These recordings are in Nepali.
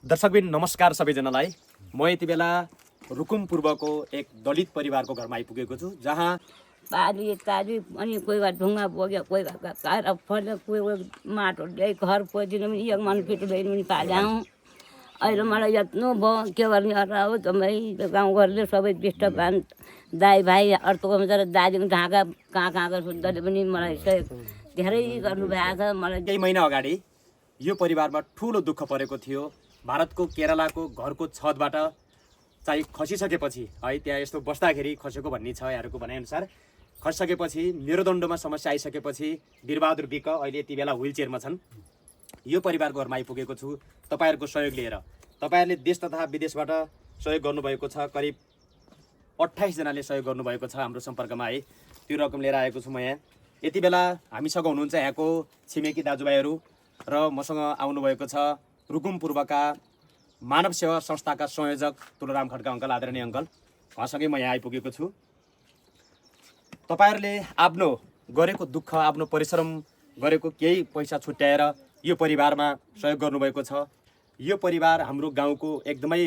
दर्शकबिन नमस्कार सबैजनालाई। म यति बेला रुकुम पूर्वको एक दलित परिवारको घरमा आइपुगेको छु, जहाँ पाली ताली अनि कोही भए ढुङ्गा बोक्यो, कोही भए काएर फल्यो, कोही माटो ल्याइ घर पोजिनु पनि एक मन पिटो ल्याइनु पनि पाल्याउँ। अहिले मलाई यत्नो भयो के गर्ने गरेर हो जम्मै गाउँघरले सबै डिस्टर्ब दाइ भाइ अर्कोमा गएर दाइदिएको ढाका कहाँ शुद्धले पनि मलाई सहयोग धेरै गर्नुभएको छ। मलाई केही महिना अगाडि यो परिवारमा ठुलो दुःख परेको थियो। भारतको केरलाको घरको छतबाट चाहिँ खसिसकेपछि है, त्यहाँ यस्तो बस्दाखेरि खसेको भन्ने छ यहाँहरूको भनाइअनुसार। खसिसकेपछि मेरुदण्डमा समस्या आइसकेपछि वीरबहादुर विक अहिले यति बेला व्हिल चेयरमा छन्। यो परिवारको घरमा आइपुगेको छु तपाईँहरूको सहयोग लिएर। तपाईँहरूले देश तथा विदेशबाट सहयोग गर्नुभएको छ। करिब 28 जनाले सहयोग गर्नुभएको छ हाम्रो सम्पर्कमा है। त्यो रकम लिएर आएको छु म यहाँ। यति बेला हामीसँग हुनुहुन्छ यहाँको छिमेकी दाजुभाइहरू र मसँग आउनुभएको छ रुकुम पूर्वका मानव सेवा संस्थाका संयोजक तुलाराम खड्का अङ्कल, आदरणीय अङ्कल। उहाँसँगै म यहाँ आइपुगेको छु। तपाईँहरूले आफ्नो गरेको दुःख, आफ्नो परिश्रम गरेको केही पैसा छुट्याएर यो परिवारमा सहयोग गर्नुभएको छ। यो परिवार हाम्रो गाउँको एकदमै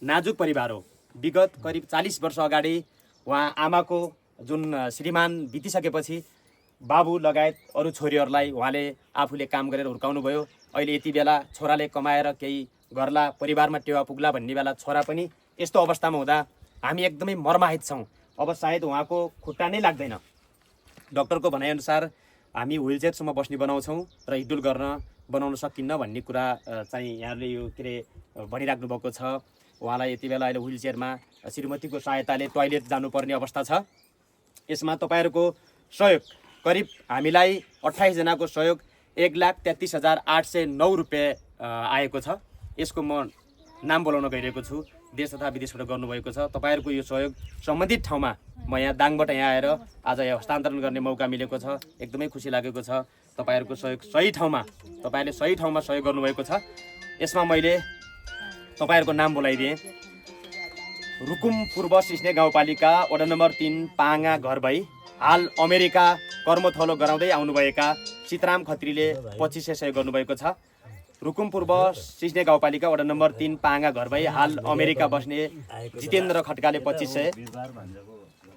नाजुक परिवार हो। विगत करिब 40 वर्ष अगाडि उहाँ आमाको जुन श्रीमान बितिसकेपछि बाबु लगायत अरू छोरीहरूलाई उहाँले आफूले काम गरेर हुर्काउनु भयो। अहिले यति बेला छोराले कमाएर केही गर्ला, परिवारमा टेवा पुग्ला भन्ने बेला छोरा पनि यस्तो अवस्थामा हुँदा हामी एकदमै मर्माहित छौँ। अब सायद उहाँको खुट्टा नै लाग्दैन। डक्टरको भनाइअनुसार हामी व्हिल चेयरसम्म बस्ने बनाउँछौँ र हिडुल गर्न बनाउन सकिन्न भन्ने कुरा चाहिँ यहाँले यो के अरे भनिराख्नु भएको छ। उहाँलाई यति बेला अहिले व्हिल चेयरमा श्रीमतीको सहायताले टोयलेट जानुपर्ने अवस्था छ। यसमा तपाईँहरूको सहयोग करिब हामीलाई 28 जनाको सहयोग 1,33,809 रुपियाँ आएको छ। यसको म नाम बोलाउन गइरहेको छु। देश तथा विदेशबाट गर्नुभएको छ। तपाईँहरूको यो सहयोग सम्बन्धित ठाउँमा म यहाँ दाङबाट यहाँ आएर आज यहाँ हस्तान्तरण गर्ने मौका मिलेको छ। एकदमै खुसी लागेको छ। तपाईँहरूको सहयोग सही ठाउँमा, तपाईँहरूले सही ठाउँमा सहयोग गर्नुभएको छ। यसमा मैले तपाईँहरूको नाम बोलाइदिएँ। रुकुम पूर्व सिस्ने गाउँपालिका वडा नम्बर 3 पाङा घर भई हाल अमेरिका कर्मथलो गराउँदै आउनुभएका सीताराम खत्रीले 2500 सहयोग गर्नुभएको छ। रुकुम पूर्व सिस्ने गाउँपालिका वडा नम्बर 3 पाङा घर भई हाल अमेरिका बस्ने जितेन्द्र खड्काले 2500।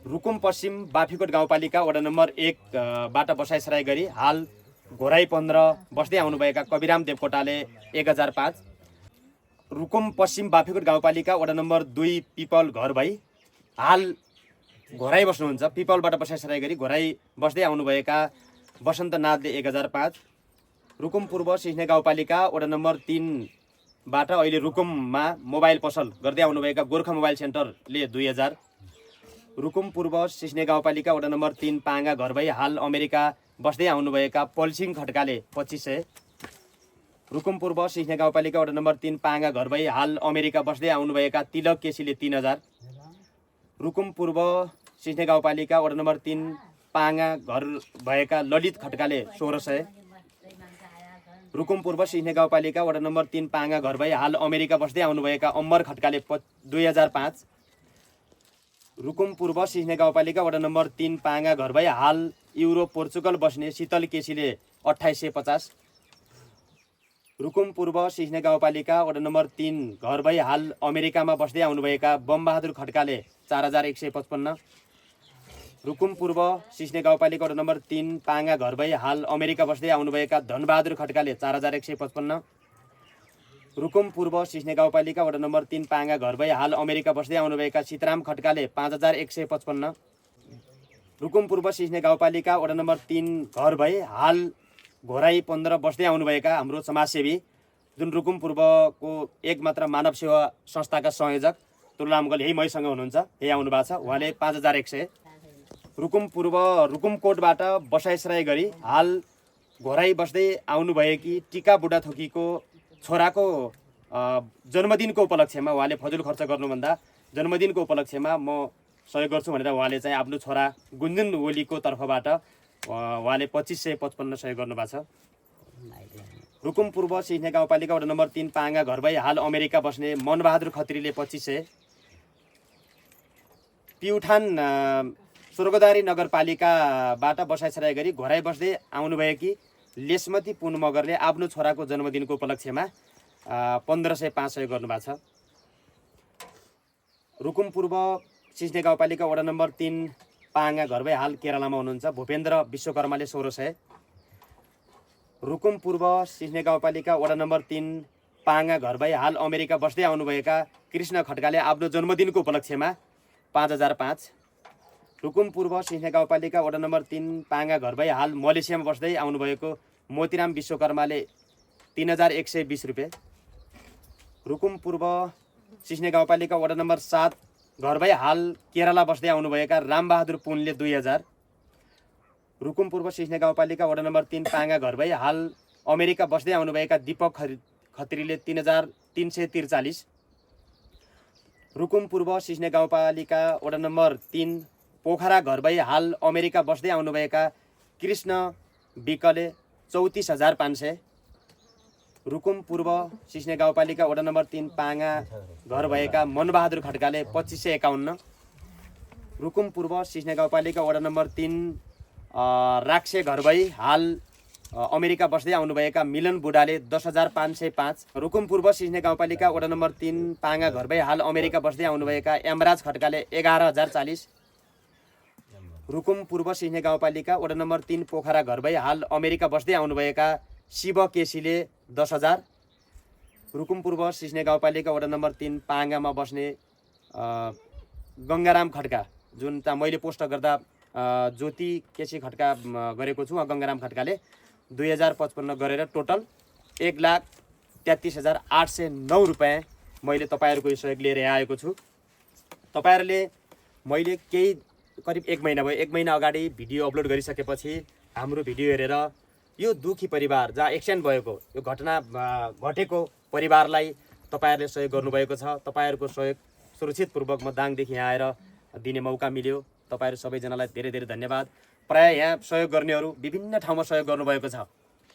रुकुम पश्चिम बाफीकोट गाउँपालिका वडा नम्बर 1 बाट बसाइसराई गरी हाल घोराई 15 बस्दै आउनुभएका कविराम देवकोटाले 1005। रुकुम पश्चिम बाफीकोट गाउँपालिका वडा नम्बर 2 पिपल घर भई हाल घोराई बस्नुहुन्छ। पिपलबाट बसाइसराई गरी घोराई बस्दै आउनुभएका बसन्त नाथले 1005। रुकुम पूर्व सिस्ने गाउँपालिका वडा नम्बर 3 बाट अहिले रुकुममा मोबाइल पसल गर्दै आउनुभएका गोर्खा मोबाइल सेन्टरले 2000। रुकुम पूर्व सिस्ने गाउँपालिका वडा नम्बर 3 पाङा घर भई हाल अमेरिका बस्दै आउनुभएका पल्सिङ खड्काले 2500। रुकुम पूर्व सिस्ने गाउँपालिका वडा नम्बर 3 पाङा घर भई हाल अमेरिका बस्दै आउनुभएका तिलक केसीले 3000। रुकुम पूर्व सिस्ने गाउँपालिका वडा नम्बर 3 पाङा घर भएका ललित खड्काले 1600। रुकुम पूर्व सिस्ने गाउँपालिका वडा नम्बर 3 पाङा घर भई हाल अमेरिका बस्दै आउनुभएका अम्बर खड्काले 2005। रुकुम पूर्व सिस्ने गाउँपालिका वडा नम्बर 3 पाङा घर भई हाल युरोप पोर्चुगल बस्ने शीतल केसीले 2850। रुकुम पूर्व सिस्ने गाउँपालिका वडा नम्बर 3 घर भई हाल अमेरिकामा बस्दै आउनुभएका बमबहादुर खड्काले 4155। रुकुम पूर्व सिस्ने गाउँपालिका वडा नम्बर 3 पाङा घर भई हाल अमेरिका बस्दै आउनुभएका धनबहादुर खड्काले 4155। रुकुम पूर्व सिस्ने गाउँपालिका वडा नम्बर 3 पाङा घर भई हाल अमेरिका बस्दै आउनुभएका सीताराम खड्काले 5155। रुकुम पूर्व सिस्ने गाउँपालिका वडा नम्बर 3 घर भई हाल घोराई 15 बस्दै आउनुभएका हाम्रो समाजसेवी जुन रुकुम पूर्वको एकमात्र मानव सेवा संस्थाका संयोजक तुलाराम अङ्कल यही मैसँग हुनुहुन्छ, यही आउनु भएको छ। उहाँले 5100। रुकुम पूर्व रुकुम कोटबाट बसाइसराई गरी हाल घोराई बस्दै आउनुभएकी टिका बुढाथोकीको छोराको जन्मदिनको उपलक्ष्यमा उहाँले फजुल खर्च गर्नुभन्दा जन्मदिनको उपलक्ष्यमा म सहयोग गर्छु भनेर उहाँले चाहिँ आफ्नो छोरा गुन्जुन ओलीको तर्फबाट उहाँले 2555 सहयोग गर्नुभएको छ। रुकुम पूर्व सिस्ने गाउँपालिका वडा नम्बर 3 पाङा घर भई हाल अमेरिका बस्ने मनबहादुर खत्रीले 2500। पिउठान स्वर्गदारी नगरपालिकाबाट बसाइसराई गरी घोराई बस्दै आउनुभएकी लेसमती पुन मगरले आफ्नो छोराको जन्मदिनको उपलक्ष्यमा 1505 सहयोग गर्नुभएको छ। रुकुम पूर्व सिस्ने गाउँपालिका वडा नम्बर 3 पाङा घरबै हाल केरलामा हुनुहुन्छ भूपेन्द्र विश्वकर्माले 1600। रुकुम पूर्व सिस्ने गाउँपालिका वडा नम्बर 3 पाङा घरबै हाल अमेरिका बस्दै आउनुभएका कृष्ण खड्काले आफ्नो जन्मदिनको उपलक्ष्यमा 5005। रुकुम पूर्व सिस्ने गाउँपालिका वडा नम्बर 3 पाङा घरबै हाल मलेसियामा बस्दै आउनुभएको मोतीराम विश्वकर्माले 3120 रुपियाँ। रुकुम पूर्व सिस्ने गाउँपालिका वडा नम्बर 7 घरबै हाल केरला बस्दै आउनुभएका रामबहादुर पुनले 2000। रुकुम पूर्व सिस्ने गाउँपालिका वडा नम्बर 3 पाङा घरबै हाल अमेरिका बस्दै आउनुभएका दीपक खत्रीले 3343। रुकुम पूर्व सिस्ने गाउँपालिका वडा नम्बर 3 पोखरा घरबै हाल अमेरिका बस्दै आउनुभएका कृष्ण विकले 34500। रुकुम पूर्व सिस्ने गाउँपालिका वडा नम्बर 3 पाङा घर भएका मनबहादुर खड्काले 2551। रुकुम पूर्व सिस्ने गाउँपालिका वडा नम्बर 3 राक्से घर भई हाल अमेरिका बस्दै आउनुभएका मिलन बुढाले 10505। रुकुम पूर्व सिस्ने गाउँपालिका वडा नम्बर 3 पाङा घर भई हाल अमेरिका बस्दै आउनुभएका यमराज खड्काले 11040। रुकुम पूर्व सिस्ने गाउँपालिका वडा नम्बर 3 पोखरा घर भई हाल अमेरिका बस्दै आउनुभएका शिव केसीले 10000। रुकुम पूर्व सिस्ने गाउँपालिका वडा नम्बर 3 पाङामा बस्ने गङ्गाराम खड्का जुन मैले पोस्ट गर्दा ज्योति केसी खड्का गरेको छु गङ्गाराम खड्काले 2055 गरेर टोटल 1,33,809 रुपियाँ मैले तपाईँहरूको सहयोग लिएर आएको छु। तपाईँहरूले मैले केही करिब 1 महिना भयो 1 महिना अगाडि भिडियो अपलोड गरिसकेपछि हाम्रो भिडियो हेरेर यो दुखी परिवार जहाँ एक्सिडेन्ट भएको यो घटना घटेको परिवारलाई तपाईँहरूले सहयोग गर्नुभएको छ। तपाईँहरूको सहयोग सुरक्षितपूर्वक म दाङदेखि यहाँ आएर दिने मौका मिल्यो। तपाईँहरू सबैजनालाई धेरै धेरै धन्यवाद। प्रायः यहाँ सहयोग गर्नेहरू विभिन्न ठाउँमा सहयोग गर्नुभएको छ।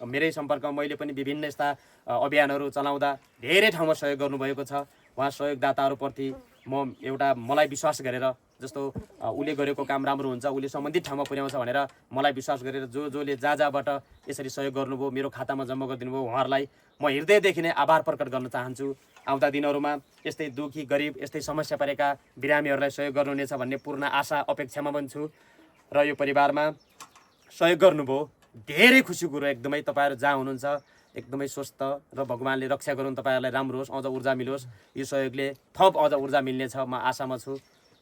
मेरै सम्पर्कमा मैले पनि विभिन्न यस्ता अभियानहरू चलाउँदा धेरै ठाउँमा सहयोग गर्नुभएको छ। उहाँ सहयोगदाताहरूप्रति म मलाई विश्वास गरेर जस्तो उसले गरेको काम राम्रो हुन्छ उसले सम्बन्धित ठाउँमा पुर्याउँछ भनेर मलाई विश्वास गरेर जसले जहाँबाट यसरी सहयोग गर्नुभयो मेरो खातामा जम्मा गरिदिनु भयो उहाँहरूलाई म हृदयदेखि नै आभार प्रकट गर्न चाहन्छु। आउँदा दिनहरूमा यस्तै दुखी गरिब यस्तै समस्या परेका बिरामीहरूलाई सहयोग गर्नुहुनेछ भन्ने पूर्ण आशा अपेक्षामा पनि छु र यो परिवारमा सहयोग गर्नुभयो धेरै खुसी कुरो एकदमै। तपाईँहरू जहाँ हुनुहुन्छ एकदमै स्वस्थ र भगवान्ले रक्षा गरून् तपाईँहरूलाई राम्रो होस् अझ ऊर्जा मिलोस् यो सहयोगले थप अझ ऊर्जा मिल्नेछ म आशामा छु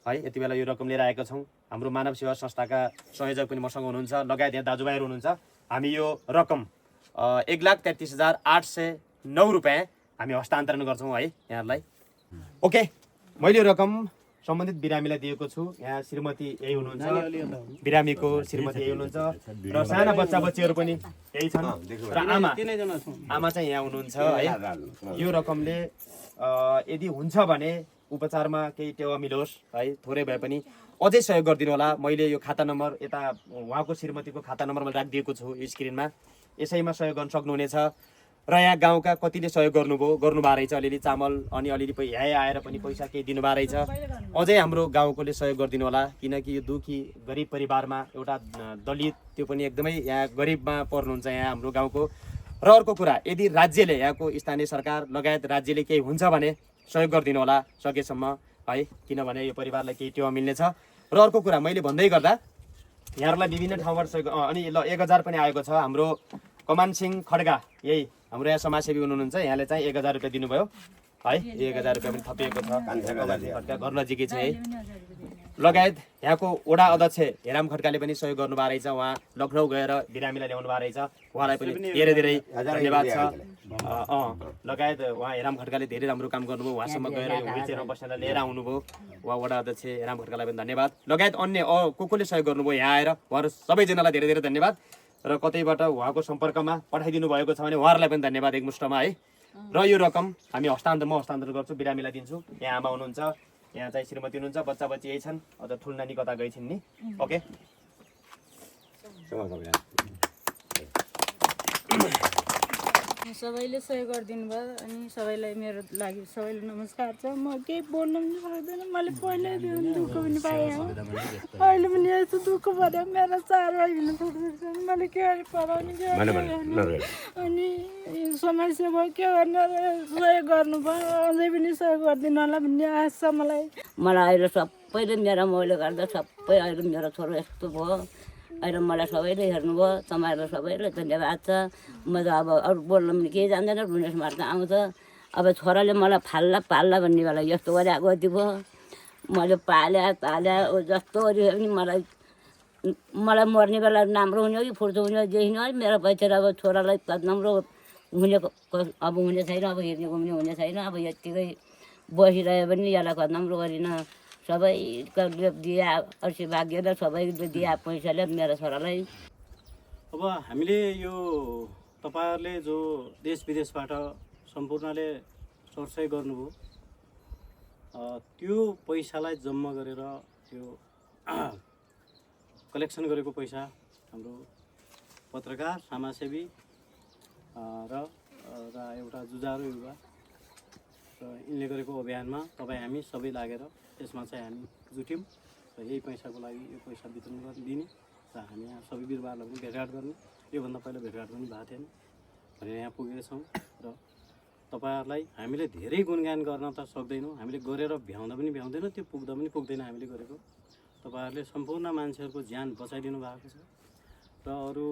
है। यति बेला यो रकम लिएर आएका छौँ। हाम्रो मानव सेवा संस्थाका संयोजक पनि मसँग हुनुहुन्छ लगायत यहाँ दाजुभाइहरू हुनुहुन्छ। हामी यो रकम 1,33,809 रुपियाँ हामी हस्तान्तरण गर्छौँ है यहाँहरूलाई। ओके मैले यो रकम सम्बन्धित बिरामीलाई दिएको छु। यहाँ श्रीमती यही हुनुहुन्छ बिरामीको श्रीमती यही हुनुहुन्छ र साना बच्चा बच्चीहरू पनि यही छन् र आमा चाहिँ यहाँ हुनुहुन्छ है। यो रकमले यदि हुन्छ भने उपचारमा केही टेवा मिलोस् है थोरै भए पनि अझै सहयोग गरिदिनु होला। मैले यो खाता नम्बर यता उहाँको श्रीमतीको खाता नम्बर मैले राखिदिएको छु यो स्क्रिनमा यसैमा सहयोग गर्न सक्नुहुनेछ। र यहाँ गाउँका कतिले सहयोग गर्नुभएको रहेछ अलिअलि चामल अनि अलिअलि यहाँ आएर पनि पैसा केही दिनुभएको रहेछ। अझै हाम्रो गाउँकोले सहयोग गरिदिनु होला किनकि यो दुखी गरिब परिवारमा एउटा दलित त्यो पनि एकदमै यहाँ गरिबमा पर्नुहुन्छ यहाँ हाम्रो गाउँको। र अर्को कुरा यदि राज्यले यहाँको स्थानीय सरकार लगायत राज्यले केही हुन्छ भने सहयोग गरिदिनु होला सकेसम्म है किनभने यो परिवारलाई केही टेवा मिल्नेछ। र अर्को कुरा मैले भन्दै गर्दा यहाँहरूलाई विभिन्न ठाउँबाट सहयोग अनि ल 1000 पनि आएको छ। हाम्रो कमान सिंह खड्गा यही हाम्रो यहाँ समाजसेवी हुनुहुन्छ यहाँले चाहिँ 1000 रुपियाँ दिनुभयो है। 1000 रुपियाँ पनि थपिएको छ खड्का घर नजिकै छ है। लगायत यहाँको वडा अध्यक्ष हेराम खड्काले पनि सहयोग गर्नुभएको रहेछ। उहाँ लखनऊ गएर बिरामीलाई ल्याउनु भएको रहेछ उहाँलाई पनि धेरै धेरै धन्यवाद छ। लगायत उहाँ हेराम खड्काले धेरै राम्रो काम गर्नुभयो उहाँसम्म गएर व्हिलचेयरमा बसेर लिएर आउनुभयो उहाँ वडा अध्यक्ष हेराम खड्कालाई पनि धन्यवाद। लगायत अन्य को सहयोग गर्नुभयो यहाँ आएर उहाँहरू सबैजनालाई धेरै धेरै धन्यवाद। र कतैबाट उहाँको सम्पर्कमा पठाइदिनु भएको छ भने उहाँहरूलाई पनि धन्यवाद एकमुष्टमा है। र यो रकम हामी हस्तान्तरण गर्छु बिरामीलाई दिन्छु। यहाँ आमा हुनुहुन्छ यहाँ चाहिँ श्रीमती हुनुहुन्छ बच्चा बच्ची यही छन् अझ ठुल नानी कता गई छिन् नि। ओके सबैले सहयोग गरिदिनु भयो अनि सबैलाई मेरो लागि सबैले नमस्कार छ। म केही बोल्न पनि सक्दैन, मैले पहिल्यैदेखि दुःख पनि पाएँ हो, अहिले पनि यस्तो दुःख पऱ्यो। मेरो 4 भाइ हुनु छोड्छ, मैले के गरी पढाउने के गर्ने अनि समस्या भयो, के गर्ने सहयोग गर्नुभयो, अझै पनि सहयोग गरिदिनु होला भन्ने आश छ मलाई। अहिले सबैले मेरो मौले गर्दा सबै अहिले मेरो छोरो यस्तो भयो। अहिले मलाई सबैले हेर्नुभयो, तपाईँहरू सबैले धन्यवाद छ। म त अब अरू बोल्न पनि केही जान्दैन, रुनेस मार्न आउँछ। अब छोराले मलाई फाल्ला पाल्ला भन्ने बेला यस्तो गरी गति भयो। मैले पाल्या जस्तो गरी पनि मलाई मर्ने बेला राम्रो हुने हो कि फुर्सो हुने हो, जे हुने हो मेरो पैसा अब छोरालाई राम्रो हुने अब हुने छैन, अब हेर्ने घुम्ने हुने छैन। अब यत्तिकै बसिरह्यो भने यसलाई राम्रो गरिन सबैको दिया अर्सी भाग्यले सबैले दिया पैसाले मेरो छोरालाई। अब हामीले यो तपाईँहरूले जो देश विदेशबाट सम्पूर्णले सरसहयोग गर्नुभयो, त्यो पैसालाई जम्मा गरेर त्यो कलेक्सन गरेको पैसा हाम्रो पत्रकार, समाजसेवी र एउटा जुझारु युवा र यिनले गरेको अभियानमा हामी सबै लागेर त्यसमा चाहिँ हामी जुट्यौँ र यही पैसाको लागि यो पैसा वितरण दिने र हामी यहाँ सबै बिरुवाहरूलाई पनि भेटघाट गर्ने। योभन्दा पहिला भेटघाट पनि भएको थिएन भनेर यहाँ पुगेका छौँ र तपाईँहरूलाई हामीले धेरै गुणगान गर्न त सक्दैनौँ, हामीले गरेर भ्याउँदा पनि भ्याउँदैन, त्यो पुग्दा पनि पुग्दैन हामीले गरेको। तपाईँहरूले सम्पूर्ण मान्छेहरूको ज्यान बचाइदिनु भएको छ र अरू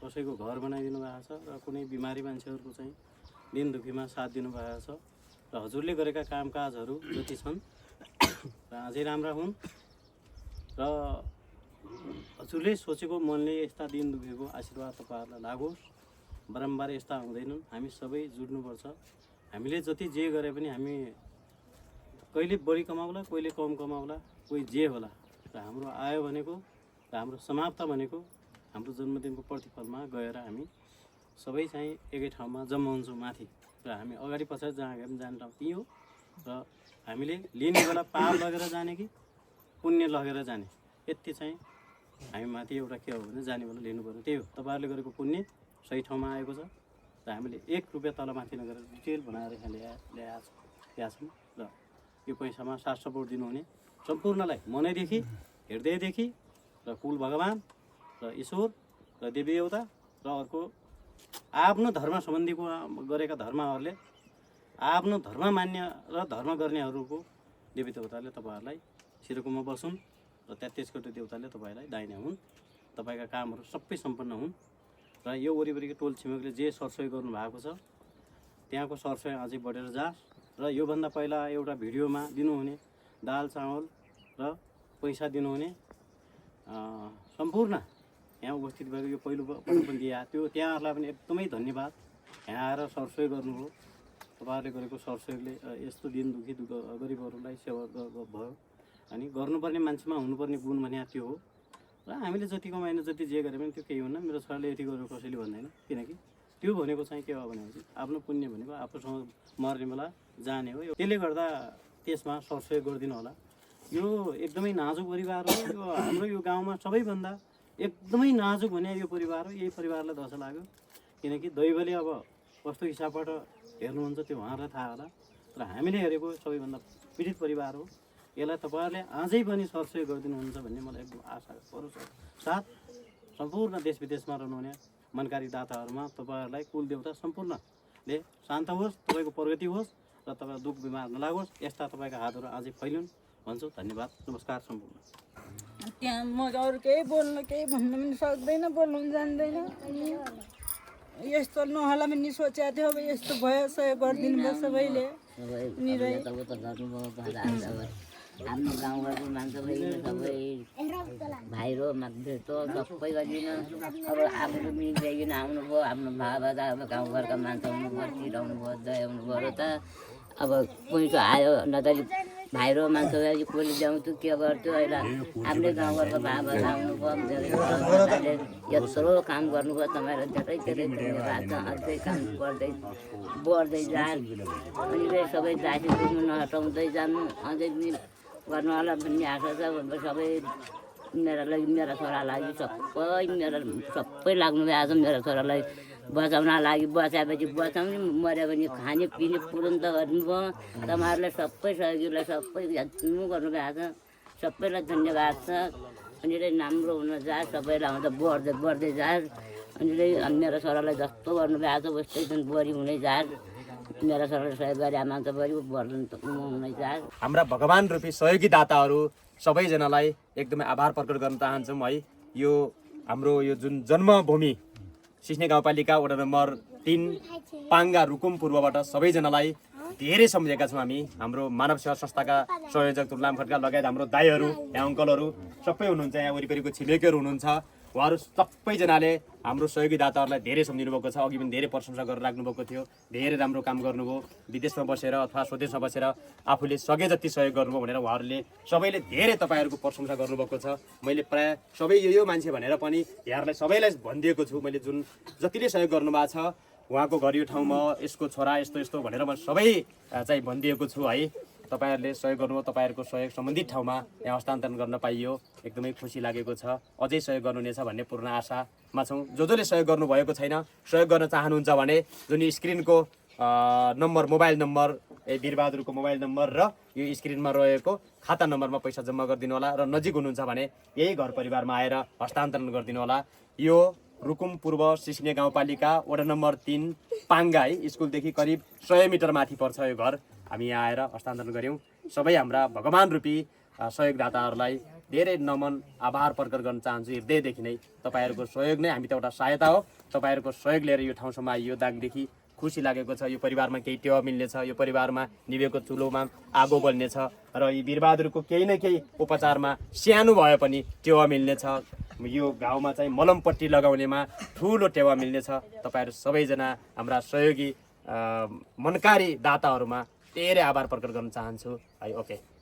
कसैको घर बनाइदिनु भएको छ र कुनै बिमारी मान्छेहरूको चाहिँ दिन दुखीमा साथ दिनुभएको छ र हजुरले गरेका कामकाजहरू जति छन् र अझै राम्रा हुन् र हजुरले सोचेको मनले यस्ता दिन दुखेको आशीर्वाद तपाईँहरूलाई लागोस्। बारम्बार यस्ता हुँदैनन्, हामी सबै जुट्नुपर्छ। हामीले जति जे गरे पनि हामी कहिले बढी कमाउला, कहिले कम कमाउला, कोही जे होला र हाम्रो आयो भनेको र हाम्रो समाप्त भनेको हाम्रो जन्मदिनको प्रतिफलमा गएर हामी सबै चाहिँ एकै ठाउँमा जम्मा हुन्छौँ माथि र हामी अगाडि पछाडि जहाँ पनि जाने ठाउँ त्यही हो र हामीले लिने बेला पाप लगेर जाने कि पुण्य लगेर जाने, यति चाहिँ हामी माथि एउटा के हो भने जाने बेला लिनु पर्ने त्यही हो। तपाईँहरूले गरेको पुण्य सही ठाउँमा आएको छ र हामीले 1 रुपियाँ तलमाथि नगरेर डिटेल बनाएर यहाँ ल्याएका छौँ र यो पैसामा साथ सपोर्ट दिनुहुने सम्पूर्णलाई मनैदेखि, हृदयदेखि र कुल भगवान् र ईश्वर र देवी देवता र अर्को आफ्नो धर्म सम्बन्धीको गरेका धर्महरूले आफ्नो धर्म मान्य र धर्म गर्नेहरूको देवी देवताले तपाईँहरूलाई शिरकुमा बसुन् र 33 कोटी देवताले तपाईँलाई दाहिने हुन्, तपाईँका कामहरू सबै सम्पन्न हुन् र यो वरिपरिको टोल छिमेकले जे सरसहयोग गर्नुभएको छ त्यहाँको सरसहयोग अझै बढेर जाओस् र योभन्दा पहिला एउटा भिडियोमा दिनुहुने दाल चामल र पैसा दिनुहुने सम्पूर्ण यहाँ उपस्थित भएको यो पहिलो पटक पनि दिए त्यो त्यहाँहरूलाई पनि एकदमै धन्यवाद। यहाँ आएर सरसहयोग गर्नुभयो, तपाईँहरूले गरेको सरसहयोगले यस्तो दिन दुखी गरिबहरूलाई सेवा भयो अनि गर्नुपर्ने मान्छेमा हुनुपर्ने गुण भने त्यो हो र हामीले जति कमाएन जति जे गरे पनि त्यो केही हुन्न। मेरो छोराले यति गरेर कसैले भन्दैन, किनकि त्यो भनेको चाहिँ के हो भनेपछि आफ्नो पुण्य भनेको आफूसँग मर्ने बेला जाने हो। त्यसले गर्दा त्यसमा सरसहयोग गरिदिनु होला। यो एकदमै नाजुक परिवार हो, यो हाम्रो यो गाउँमा सबैभन्दा एकदमै नाजुक हुने यो परिवार हो। यही परिवारलाई दशा लाग्यो किनकि दैवले अब कस्तो हिसाबबाट हेर्नुहुन्छ त्यो उहाँहरूलाई थाहा होला, तर हामीले हेरेको सबैभन्दा पीडित परिवार हो। यसलाई तपाईँहरूले अझै पनि सरसहयोग गरिदिनुहुन्छ भन्ने मलाई एकदम आशा भरोसा साथ सम्पूर्ण देश विदेशमा रहनुहुने मनकारी दाताहरूमा तपाईँहरूलाई कुल देवता सम्पूर्णले शान्त होस्, तपाईँको प्रगति होस् र तपाईँको दुःख बिमार नलागोस्, यस्ता तपाईँका हातहरू अझै फैलिउन् भन्छु। धन्यवाद, नमस्कार सम्पूर्ण। त्यहाँ म अरू केही भन्न पनि सक्दैन, बोल्नु पनि जान्दैन अनि यस्तो नहोला भन्ने सोचेको थियो। अब यस्तो भयो, सहयोग गरिदिनु भयो सबैले। आफ्नो गाउँघरको मान्छे सबै भाइरो भेटो सबै गरिदिनु। अब आफ्नो पनि ल्याइकन आउनुभयो, आफ्नो बाबा अब गाउँघरका मान्छे आउनुभयो, छिराउनु भयो, दया आउनुभयो र त अब कोही त आयो नत्र भाइरो मान्छे कसले ल्याउँथ्यो के गर्थ्यो। अहिले आफ्नै गाउँघरको बाबा आउनुभयो, यत्रो काम गर्नुभयो, तपाईँहरू धेरै धेरै धन्यवाद छ। अझै काम बढ्दै जान् अनि सबै जाति बुझ्नु नहटाउँदै जानु, अझै पनि गर्नु होला भन्ने आशा छ। सबै मेरा छोरालाई सबै लाग्नुभयो। आज मेरो छोरालाई बचाउन लागि बचाएपछि बचाउने मऱ्यो भने खाने पिने पुरन त गर्नुभयो तपाईँहरूलाई सबै सहयोगीलाई सबै हेर्नु गर्नुभएको छ सबैलाई धन्यवाद छ अनि राम्रो हुन जाओस् सबैलाई आउँदा बढ्दै जाओस् अनि मेरो छोरालाई जस्तो गर्नुभएको छ उस्तै जुन बढी हुनै जाओस् मेरो छोरालाई सहयोग गरे आमा त बढी हुनै जाओस् हाम्रा भगवान रूपी सहयोगी दाताहरू सबैजनालाई एकदमै आभार प्रकट गर्न चाहन्छौँ है। यो हाम्रो यो जुन जन्मभूमि सिस्ने गाउँपालिका वडा नम्बर 3 पाङ्गा रुकुम पूर्वबाट सबैजनालाई धेरै सम्झेका छौँ हामी। हाम्रो मानव सेवा संस्थाका संयोजक तुलनाम खड्का लगायत हाम्रो दाइहरू यहाँ अङ्कलहरू सबै हुनुहुन्छ, यहाँ वरिपरिको छिमेकीहरू हुनुहुन्छ, उहाँहरू सबैजनाले हाम्रो सहयोगी दाताहरूलाई धेरै सम्झिनु भएको छ। अघि पनि धेरै प्रशंसा गरेर राख्नुभएको थियो, धेरै राम्रो काम गर्नुभयो, विदेशमा बसेर अथवा स्वदेशमा बसेर आफूले सके जति सहयोग गर्नुभयो भनेर उहाँहरूले सबैले धेरै तपाईँहरूको प्रशंसा गर्नुभएको छ। मैले प्रायः सबै यो मान्छे भनेर पनि यहाँहरूलाई सबैलाई भनिदिएको छु, मैले जुन जतिले सहयोग गर्नुभएको छ उहाँको घर यो ठाउँमा यसको छोरा यस्तो यस्तो भनेर म सबै चाहिँ भनिदिएको छु है। तपाईँहरूले सहयोग गर्नुभयो, तपाईँहरूको सहयोग सम्बन्धित ठाउँमा यहाँ हस्तान्तरण गर्न पाइयो, एकदमै खुसी लागेको छ। अझै सहयोग गर्नुहुनेछ भन्ने पूर्ण आशामा छौँ। जसले सहयोग गर्नुभएको छैन, सहयोग गर्न चाहनुहुन्छ भने जुन स्क्रिनको नम्बर मोबाइल नम्बर वीरबहादुरको मोबाइल नम्बर र यो स्क्रिनमा रहेको खाता नम्बरमा पैसा जम्मा गरिदिनु होला र नजिक हुनुहुन्छ भने यही घर परिवारमा आएर हस्तान्तरण गरिदिनु होला। यो रुकुम पूर्व सिस्ने गाउँपालिका वडा नम्बर 3 पाङ्गा है स्कुलदेखि करिब 100 मिटर माथि पर्छ यो घर। हामी यहाँ आएर हस्तान्तरण गऱ्यौँ। सबै हाम्रा भगवान रूपी सहयोगदाताहरूलाई धेरै नमन आभार प्रकट गर्न चाहन्छु हृदयदेखि नै। तपाईँहरूको सहयोग नै हामी त एउटा सहायता हो। तपाईँहरूको सहयोग लिएर यो ठाउँसम्म आइयो, दाङदेखि खुसी लागेको छ। यो परिवारमा केही टेवा मिल्नेछ, यो परिवारमा निभेको चुलोमा आगो बल्नेछ र यी वीरबहादुरको केही न केही उपचारमा सानो भए पनि टेवा मिल्नेछ। यो घाउमा चाहिँ मलमपट्टी लगाउनेमा ठुलो टेवा मिल्नेछ। तपाईँहरू सबैजना हाम्रा सहयोगी मनकारी दाताहरूमा धेरै आभार प्रकट गर्न चाहन्छु है। ओके।